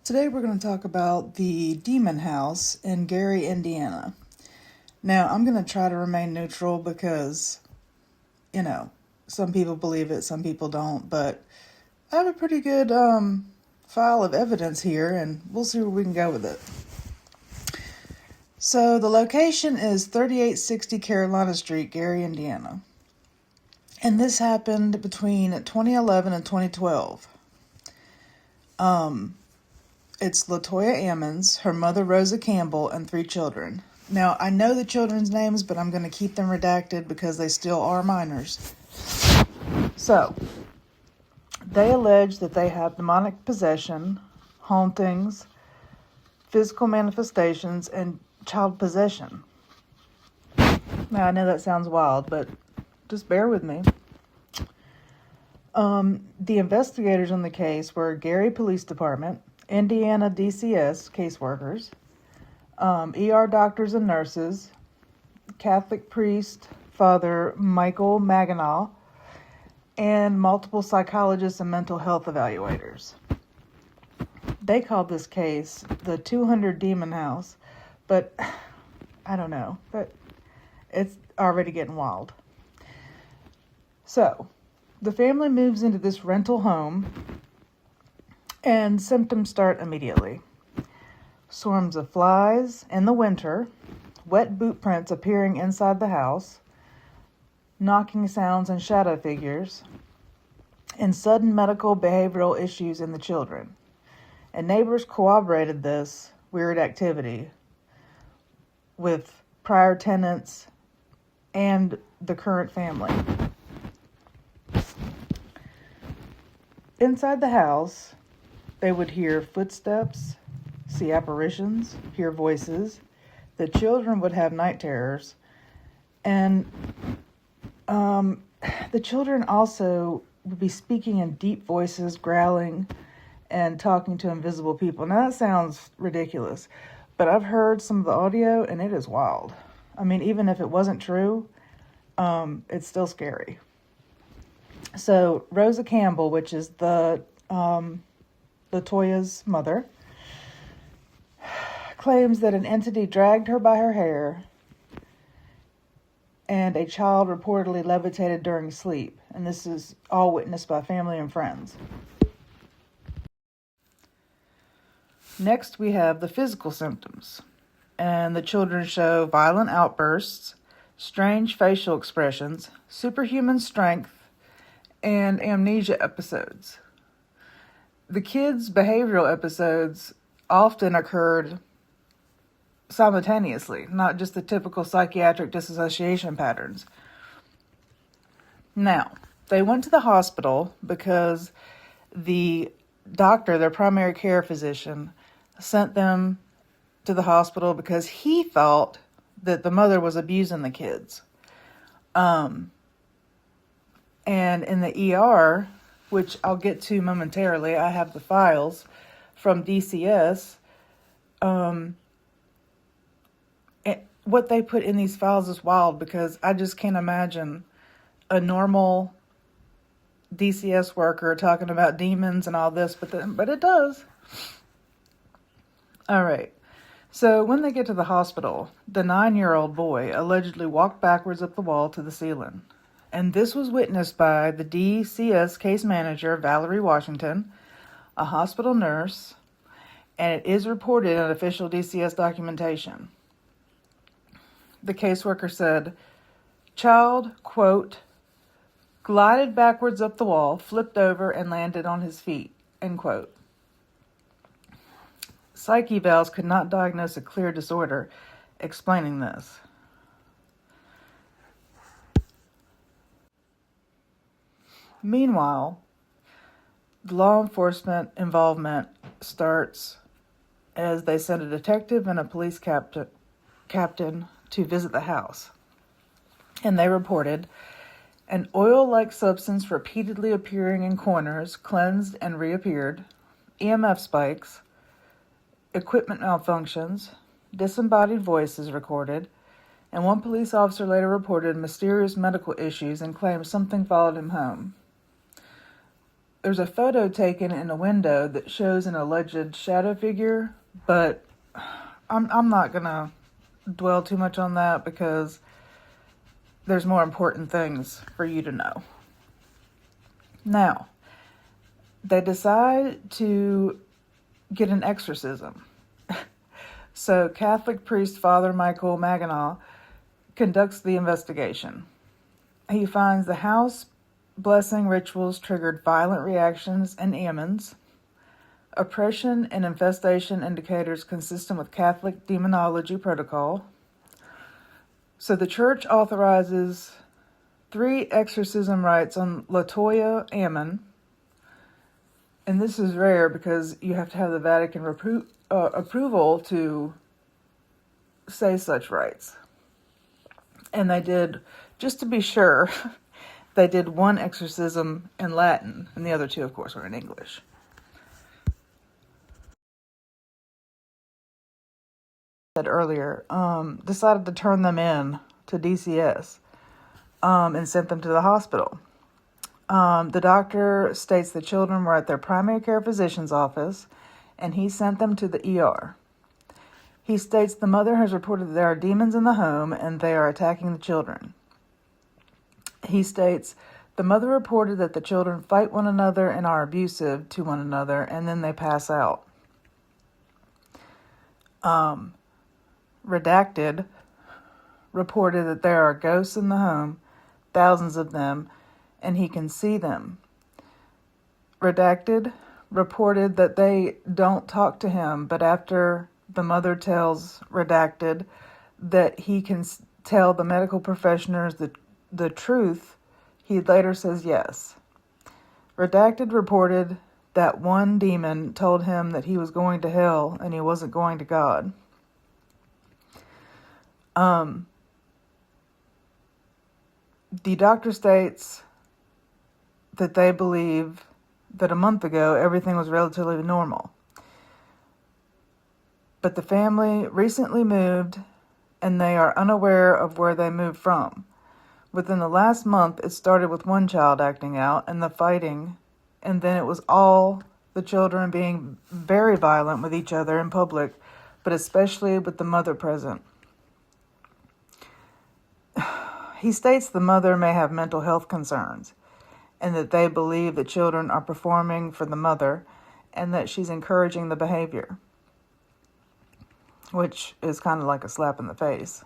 Today we're going to talk about the Demon House in Gary, Indiana. Now, I'm going to try to remain neutral because, some people believe it, some people don't, but I have a pretty good file of evidence here, and we'll see where we can go with it. So, the location is 3860 Carolina Street, Gary, Indiana. And this happened between 2011 and 2012. It's Latoya Ammons, her mother Rosa Campbell, and 3 children. Now, I know the children's names, but I'm going to keep them redacted because they still are minors. So, they allege that they have demonic possession, hauntings, physical manifestations, and child possession. Now, I know that sounds wild, but just bear with me. The investigators on the case were Gary Police Department, Indiana DCS caseworkers, ER doctors and nurses, Catholic priest, Father Michael Maginal, and multiple psychologists and mental health evaluators. They called this case the 200 Demon House, but I don't know, but it's already getting wild. So, the family moves into this rental home, and symptoms start immediately. Swarms of flies in the winter, wet boot prints appearing inside the house, knocking sounds and shadow figures, and sudden medical behavioral issues in the children. And neighbors corroborated this weird activity with prior tenants and the current family. Inside the house, they would hear footsteps, see apparitions, hear voices. The children would have night terrors. And the children also would be speaking in deep voices, growling, and talking to invisible people. Now, that sounds ridiculous, but I've heard some of the audio, and it is wild. I mean, even if it wasn't true, it's still scary. So, Rosa Campbell, which is the Latoya's mother, claims that an entity dragged her by her hair and a child reportedly levitated during sleep. And this is all witnessed by family and friends. Next, we have the physical symptoms. And the children show violent outbursts, strange facial expressions, superhuman strength, and amnesia episodes. The kids' behavioral episodes often occurred simultaneously, not just the typical psychiatric dissociation patterns. Now, they went to the hospital because the doctor, their primary care physician, sent them to the hospital because he thought that the mother was abusing the kids. And in the ER, which I'll get to momentarily, I have the files from DCS. What they put in these files is wild because I just can't imagine a normal DCS worker talking about demons and all this, but it does. All right. So when they get to the hospital, the 9-year-old boy allegedly walked backwards up the wall to the ceiling. And this was witnessed by the DCS case manager, Valerie Washington, a hospital nurse, and it is reported in official DCS documentation. The caseworker said, child, quote, glided backwards up the wall, flipped over, and landed on his feet, end quote. Psych evals could not diagnose a clear disorder, explaining this. Meanwhile, the law enforcement involvement starts as they send a detective and a police captain to visit the house. And they reported an oil-like substance repeatedly appearing in corners, cleansed and reappeared, EMF spikes, equipment malfunctions, disembodied voices recorded, and one police officer later reported mysterious medical issues and claimed something followed him home. there's a photo taken in a window that shows an alleged shadow figure, but I'm not gonna dwell too much on that because there's more important things for you to know. Now, they decide to get an exorcism. So Catholic priest Father Michael Maganaw conducts the investigation. He finds the house blessing rituals triggered violent reactions in Ammons, oppression and infestation indicators consistent with Catholic demonology protocol. So the church authorizes 3 exorcism rites on Latoya Ammon, and this is rare because you have to have the Vatican approval to say such rites. And they did, just to be sure, they did 1 exorcism in Latin, and the other 2, of course, were in English. Said earlier, decided to turn them in to DCS and sent them to the hospital. The doctor states the children were at their primary care physician's office, and he sent them to the ER. He states the mother has reported that there are demons in the home and they are attacking the children. He states the mother reported that the children fight one another and are abusive to one another, and then they pass out. Redacted reported that there are ghosts in the home, thousands of them, and he can see them. Redacted reported that they don't talk to him, but after the mother tells Redacted that he can tell the medical professionals the truth, he later says yes. Redacted reported that one demon told him that he was going to hell and he wasn't going to God. The doctor states that they believe that a month ago everything was relatively normal. But the family recently moved and they are unaware of where they moved from. Within the last month, it started with one child acting out and the fighting, and then it was all the children being very violent with each other in public, but especially with the mother present. He states the mother may have mental health concerns and that they believe the children are performing for the mother and that she's encouraging the behavior, which is kind of like a slap in the face.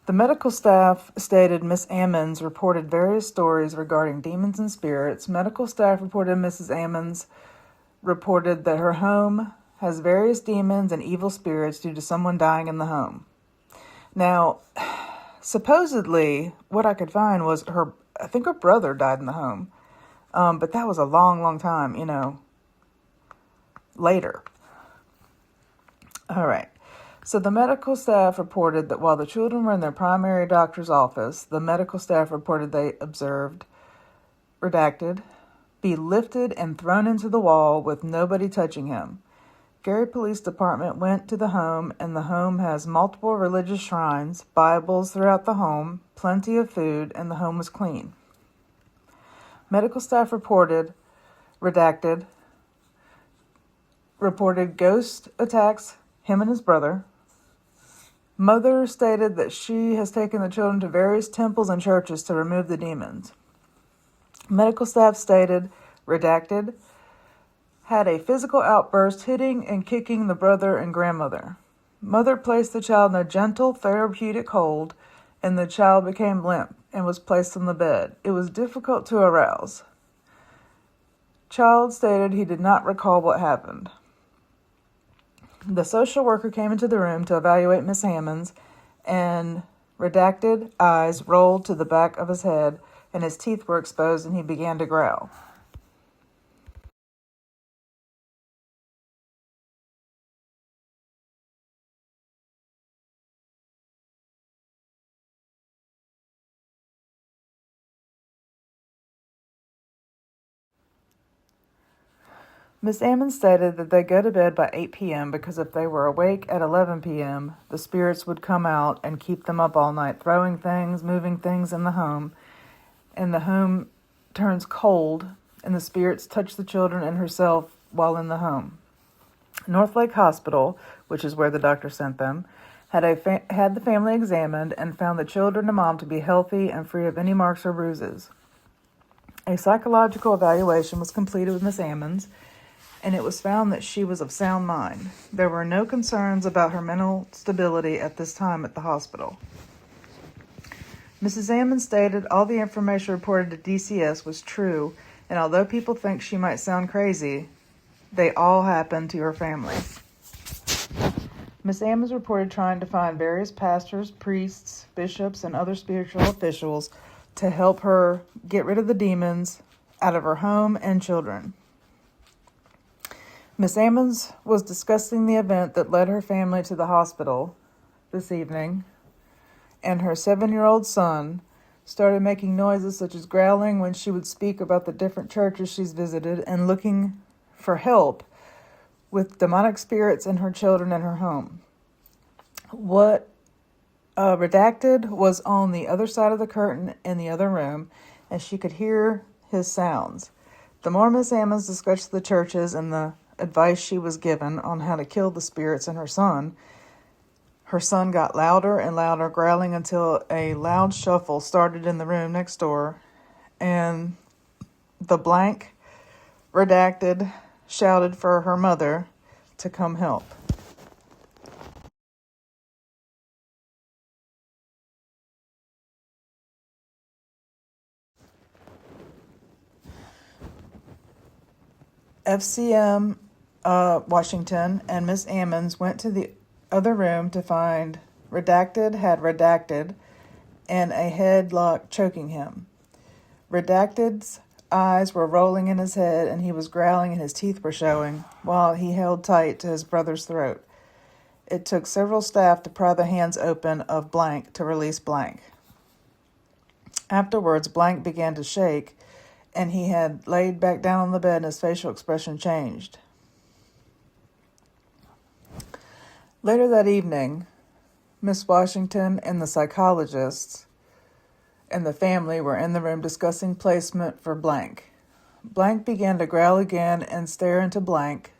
The medical staff stated Miss Ammons reported various stories regarding demons and spirits. Medical staff reported Mrs. Ammons reported that her home has various demons and evil spirits due to someone dying in the home. Now, supposedly, what I could find was I think her brother died in the home. But that was a long, long time, later. All right. So the medical staff reported that while the children were in their primary doctor's office, the medical staff reported they observed, Redacted, be lifted and thrown into the wall with nobody touching him. Gary Police Department went to the home, and the home has multiple religious shrines, Bibles throughout the home, plenty of food, and the home was clean. Medical staff reported, Redacted, reported ghost attacks him and his brother. Mother stated that she has taken the children to various temples and churches to remove the demons. Medical staff stated, Redacted, had a physical outburst hitting and kicking the brother and grandmother. Mother placed the child in a gentle therapeutic hold, and the child became limp and was placed on the bed. It was difficult to arouse. Child stated he did not recall what happened. The social worker came into the room to evaluate Miss Ammons, and Redacted eyes rolled to the back of his head, and his teeth were exposed, and he began to growl. Miss Ammons stated that they go to bed by 8 p.m. because if they were awake at 11 p.m., the spirits would come out and keep them up all night, throwing things, moving things in the home, and the home turns cold and the spirits touched the children and herself while in the home. Northlake Hospital, which is where the doctor sent them, had the family examined and found the children and mom to be healthy and free of any marks or bruises. A psychological evaluation was completed with Miss Ammons, and it was found that she was of sound mind. There were no concerns about her mental stability at this time at the hospital. Mrs. Ammons stated all the information reported to DCS was true, and although people think she might sound crazy, they all happened to her family. Miss Ammons reported trying to find various pastors, priests, bishops, and other spiritual officials to help her get rid of the demons out of her home and children. Miss Ammons was discussing the event that led her family to the hospital this evening, and her 7-year-old son started making noises such as growling when she would speak about the different churches she's visited and looking for help with demonic spirits in her children and her home. What redacted was on the other side of the curtain in the other room, and she could hear his sounds. The more Miss Ammons discussed the churches and the advice she was given on how to kill the spirits in her son got louder and louder, growling until a loud shuffle started in the room next door, and the blank redacted shouted for her mother to come help. FCM Washington and Miss Ammons went to the other room to find Redacted had redacted and a headlock choking him. Redacted's eyes were rolling in his head and he was growling and his teeth were showing while he held tight to his brother's throat. It took several staff to pry the hands open of Blank to release Blank. Afterwards, Blank began to shake and he had laid back down on the bed and his facial expression changed. Later that evening, Miss Washington and the psychologists and the family were in the room discussing placement for Blank. Blank began to growl again and stare into Blank.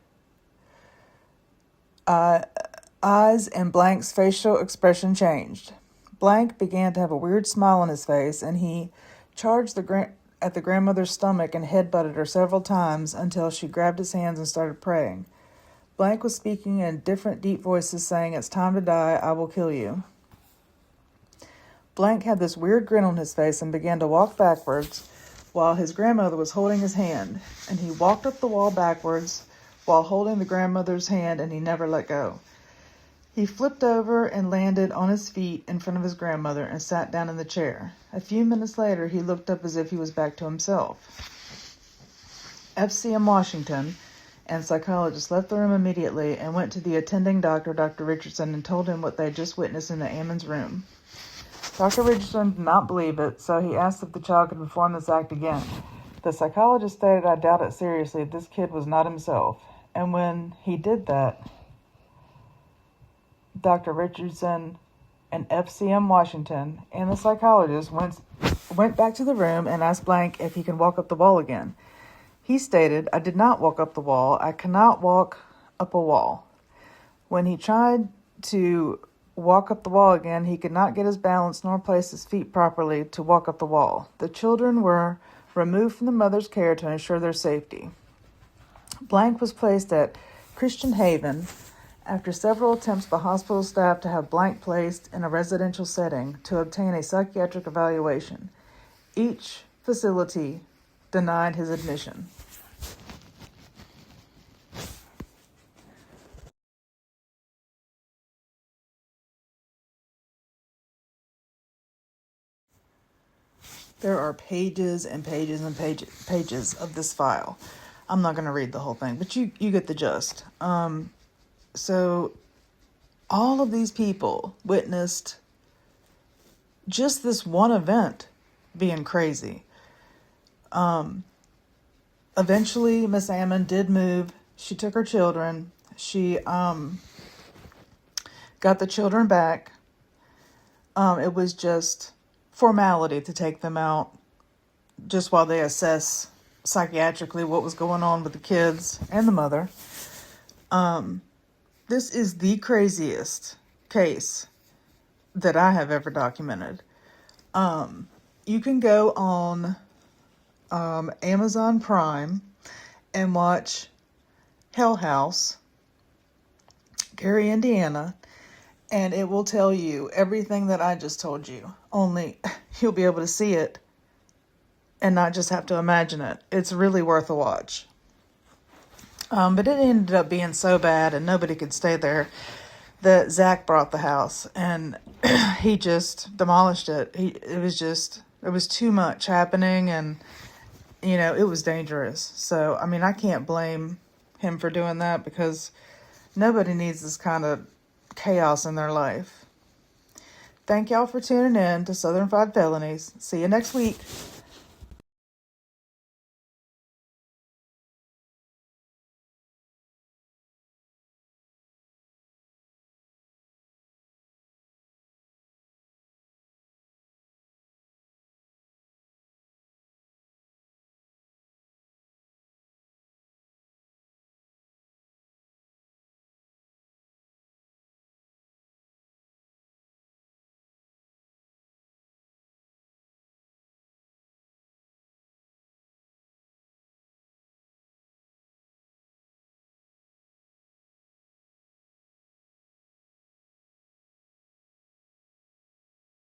Eyes and Blank's facial expression changed. Blank began to have a weird smile on his face, and he charged at the grandmother's stomach and headbutted her several times until she grabbed his hands and started praying. Blank was speaking in different deep voices saying, "It's time to die, I will kill you." Blank had this weird grin on his face and began to walk backwards while his grandmother was holding his hand, and he walked up the wall backwards while holding the grandmother's hand, and he never let go. He flipped over and landed on his feet in front of his grandmother and sat down in the chair. A few minutes later, he looked up as if he was back to himself. FCM Washington and psychologists left the room immediately and went to the attending doctor, Dr. Richardson, and told him what they had just witnessed in the Ammons room. Dr. Richardson did not believe it, so he asked if the child could perform this act again. The psychologist stated, "I doubt it seriously. This kid was not himself." And when he did that, Dr. Richardson and FCM Washington and the psychologist went back to the room and asked Blank if he can walk up the wall again. He stated, "I did not walk up the wall. I cannot walk up a wall." When he tried to walk up the wall again, he could not get his balance nor place his feet properly to walk up the wall. The children were removed from the mother's care to ensure their safety. Blank was placed at Christian Haven after several attempts by hospital staff to have Blank placed in a residential setting to obtain a psychiatric evaluation. Each facility denied his admission. There are pages and pages and pages of this file. I'm not going to read the whole thing, but you get the gist. So all of these people witnessed just this one event being crazy. Eventually, Miss Ammon did move. She took her children. She got the children back. It was just formality to take them out just while they assess psychiatrically what was going on with the kids and the mother. This is the craziest case that I have ever documented. You can go on Amazon Prime and watch Hell House, Gary, Indiana, and it will tell you everything that I just told you. Only you'll be able to see it and not just have to imagine it. It's really worth a watch. But it ended up being so bad and nobody could stay there that Zach brought the house and he just demolished it. It was too much happening and, it was dangerous. So, I mean, I can't blame him for doing that because nobody needs this kind of chaos in their life. Thank y'all for tuning in to Southern Fried Felonies. See you next week.